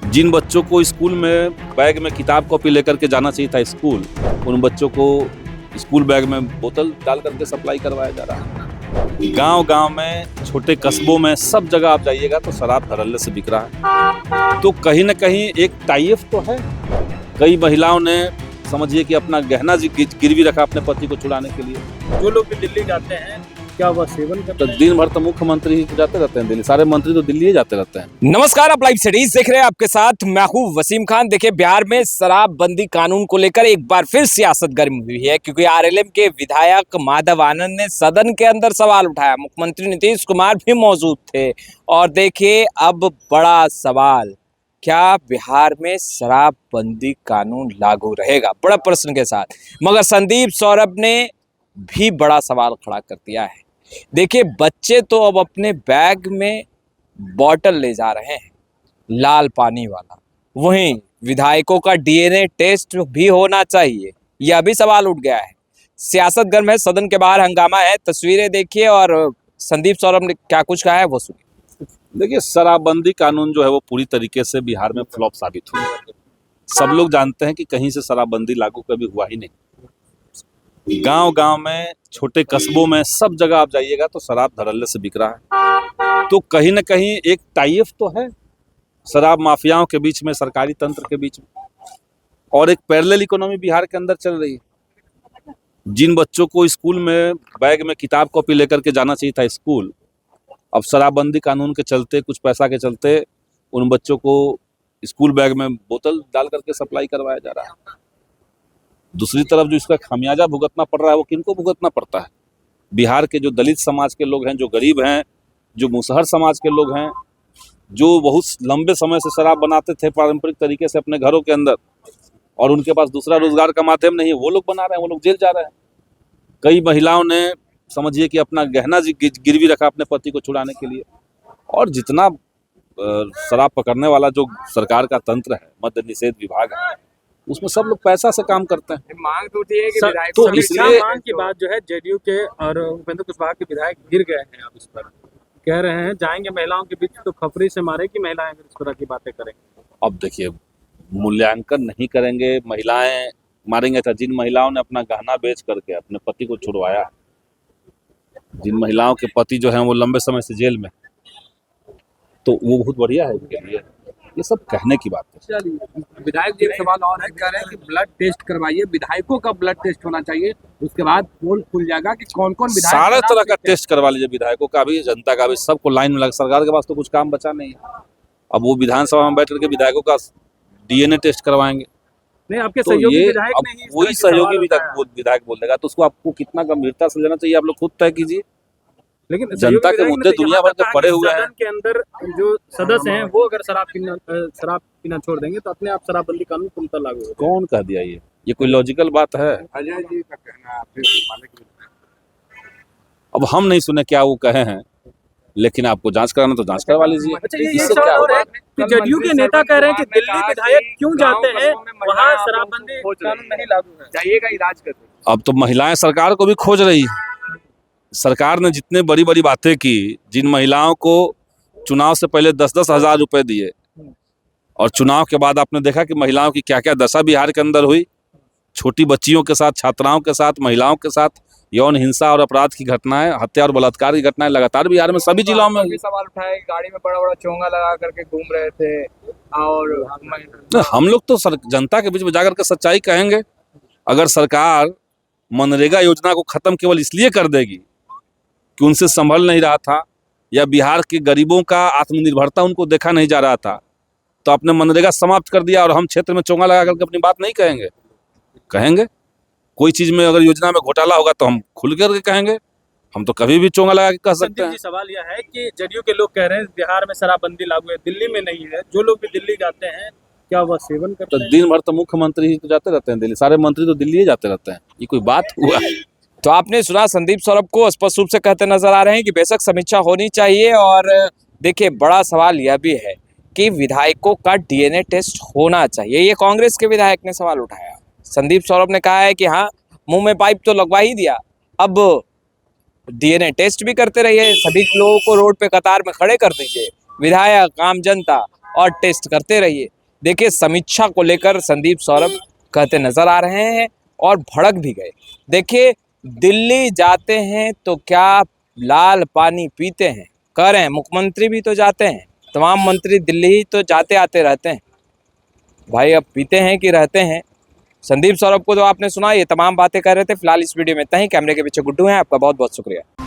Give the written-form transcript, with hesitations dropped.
जिन बच्चों को स्कूल में बैग में किताब कॉपी लेकर के जाना चाहिए था स्कूल, उन बच्चों को स्कूल बैग में बोतल डाल करके सप्लाई करवाया जा रहा है। गांव गांव में, छोटे कस्बों में, सब जगह आप जाइएगा तो शराब धड़ल्ले से बिक रहा है। तो कहीं ना कहीं एक टाइफ तो है। कई महिलाओं ने समझिए कि अपना गहना गिरवी रखा अपने पति को छुड़ाने के लिए। जो लोग भी दिल्ली जाते हैं क्या वह सेवन करते हैं? दिन भर तो मुख्यमंत्री ही जाते रहते हैं दिल्ली, सारे मंत्री तो दिल्ली ही जाते रहते हैं। नमस्कार, आप लाइव सिटीज देख रहे हैं, आपके साथ मैं हूं वसीम खान। देखिए, बिहार में शराबबंदी कानून को लेकर एक बार फिर सियासत गर्म हुई है, क्योंकि आरएलएम के विधायक माधव आनंद ने सदन के अंदर सवाल उठाया। मुख्यमंत्री नीतीश कुमार भी मौजूद थे। और देखिए, अब बड़ा सवाल, क्या बिहार में शराबबंदी कानून लागू रहेगा? बड़ा प्रश्न के साथ मगर संदीप सौरभ ने भी बड़ा सवाल खड़ा कर दिया है। देखिए, बच्चे तो अब अपने बैग में बॉटल ले जा रहे हैं, लाल पानी वाला। वहीं विधायकों का डीएनए टेस्ट भी होना चाहिए, यह भी सवाल उठ गया है। सियासत गर्म है, सदन के बाहर हंगामा है। तस्वीरें देखिए और संदीप सौरभ ने क्या कुछ कहा है वो सुनिए। देखिए, शराबबंदी कानून जो है वो पूरी तरीके से बिहार में फ्लॉप साबित हुआ है। सब लोग जानते हैं कि कहीं से शराबबंदी लागू कभी हुआ ही नहीं। गांव गांव में, छोटे कस्बों में, सब जगह आप जाइएगा तो शराब धड़ल्ले से बिक रहा है। तो कहीं ना कहीं एक टाइफ तो है शराब माफियाओं के बीच में, सरकारी तंत्र के बीच में, और एक पैरेलल इकोनॉमी बिहार के अंदर चल रही है। जिन बच्चों को स्कूल में बैग में किताब कॉपी लेकर के जाना चाहिए था स्कूल, अब शराबबंदी कानून के चलते, कुछ पैसा के चलते, उन बच्चों को स्कूल बैग में बोतल डाल करके सप्लाई करवाया जा रहा है। दूसरी तरफ जो इसका खामियाजा भुगतना पड़ रहा है वो किनको भुगतना पड़ता है? बिहार के जो दलित समाज के लोग हैं, जो गरीब हैं, जो मुसहर समाज के लोग हैं, जो बहुत लंबे समय से शराब बनाते थे पारंपरिक तरीके से अपने घरों के अंदर, और उनके पास दूसरा रोजगार का माध्यम नहीं है, वो लोग बना रहे हैं, वो लोग जेल जा रहे हैं। कई महिलाओं ने समझिए कि अपना गहना गिरवी रखा अपने पति को छुड़ाने के लिए। और जितना शराब पकड़ने वाला जो सरकार का तंत्र है, मद्य निषेध विभाग है, उसमें सब लोग पैसा से काम करते हैं। मांग तो उठी है कि विधायक तो इसलिए मांग की बात जो है, जेडीयू के और उपेंद्र कुशवाहा के विधायक गिर गए हैं। अब इस पर कह रहे हैं जाएंगे महिलाओं के बीच तो खपरी से मारे कि महिलाएं अगर इस तरह की बातें करेंगे। अब देखिए, मूल्यांकन नहीं करेंगे, महिलाएं मारेंगे। था जिन महिलाओं ने अपना गहना बेच करके अपने पति को छुड़वाया, जिन महिलाओं के पति जो हैं वो लंबे समय से जेल में, तो वो बहुत बढ़िया है उनके लिए। ये सब कहने की बात है। विधायक जी, एक सवाल और है, कह रहे हैं कि ब्लड टेस्ट करवाइए, विधायकों का ब्लड टेस्ट होना चाहिए, उसके बाद पोल खुल जाएगा कि कौन कौन विधायक। सारे तरह का टेस्ट करवा लीजिए, विधायकों का भी, जनता का भी, सबको लाइन में लगा। सरकार के पास तो कुछ काम बचा नहीं है। अब वो विधानसभा में बैठ करके विधायकों का डीएनए टेस्ट करवाएंगे। नहीं, आपके तो सहयोगी ये विधायक अब नहीं, वही सहयोगी विधायक बोल देगा, तो उसको आपको कितना गंभीरता से लेना चाहिए, आप लोग खुद तय कीजिए। लेकिन जनता के मुद्दे दुनिया भर के पड़े हुए हैं। सदन के अंदर जो सदस्य हैं वो अगर शराब पीना छोड़ देंगे तो अपने आप शराबबंदी कानून तुरंत लागू होगा। कौन कह दिया ये कोई लॉजिकल बात है? अजय जी का कहना अब हम नहीं सुने क्या वो कहे हैं, लेकिन आपको जांच कराना तो जांच करवा लीजिए। अच्छा, ये इससे सवाल क्या और है होगा? कि जेडीयू के नेता कह रहे हैं कि दिल्ली विधायक क्यों जाते हैं वहां शराबबंदी कानून नहीं लागू है, जाइएगा इलाज करने। अब तो महिलाएं सरकार को भी खोज रही है। सरकार ने जितने बड़ी बड़ी बातें की, जिन महिलाओं को चुनाव से पहले 10-10 हजार रुपए दिए, और चुनाव के बाद आपने देखा कि महिलाओं की क्या क्या दशा बिहार के अंदर हुई। छोटी बच्चियों के साथ, छात्राओं के साथ, महिलाओं के साथ यौन हिंसा और अपराध की घटनाएं, हत्या और बलात्कार की घटनाएं लगातार बिहार में सभी जिलों में। सवाल उठाए, गाड़ी में बड़ा बड़ा चोंगा लगा करके घूम रहे थे, और हम लोग तो जनता के बीच में जाकर के सच्चाई कहेंगे। अगर सरकार मनरेगा योजना को खत्म केवल इसलिए कर देगी कि उनसे संभल नहीं रहा था, या बिहार के गरीबों का आत्मनिर्भरता उनको देखा नहीं जा रहा था, तो आपने मनरेगा समाप्त कर दिया और हम क्षेत्र में चोंगा लगा करके अपनी बात नहीं कहेंगे। कोई चीज में अगर योजना में घोटाला होगा तो हम खुल करके कहेंगे। हम तो कभी भी चोंगा लगा के कह सकते हैं। सवाल यह है कि जेडीयू के लोग कह रहे हैं बिहार में शराबबंदी लागू है, दिल्ली में नहीं है। जो लोग भी दिल्ली जाते हैं क्या वह सेवन करते हैं? दिन भर तो मुख्यमंत्री ही तो जाते रहते हैं दिल्ली, सारे मंत्री तो दिल्ली ही जाते रहते हैं। ये कोई बात हुआ? तो आपने सुना, संदीप सौरभ को स्पष्ट रूप से कहते नजर आ रहे हैं कि बेशक समीक्षा होनी चाहिए। और देखिए, बड़ा सवाल यह भी है कि विधायकों का डीएनए टेस्ट होना चाहिए। ये कांग्रेस के विधायक ने सवाल उठाया। संदीप सौरभ ने कहा है कि हाँ, मुंह में पाइप तो लगवा ही दिया, अब डीएनए टेस्ट भी करते रहिए, सभी लोगों को रोड पे कतार में खड़े कर दीजिए, विधायक, आम जनता, और टेस्ट करते रहिए। देखिए समीक्षा को लेकर संदीप सौरभ कहते नजर आ रहे हैं और भड़क भी गए। देखिए दिल्ली जाते हैं तो क्या लाल पानी पीते हैं, कह रहे हैं मुख्यमंत्री भी तो जाते हैं, तमाम मंत्री दिल्ली ही तो जाते आते रहते हैं। भाई अब पीते हैं कि रहते हैं। संदीप सौरभ को तो आपने सुना, ये तमाम बातें कर रहे थे। फिलहाल इस वीडियो में इतना ही। कैमरे के पीछे गुड्डू हैं, आपका बहुत बहुत शुक्रिया।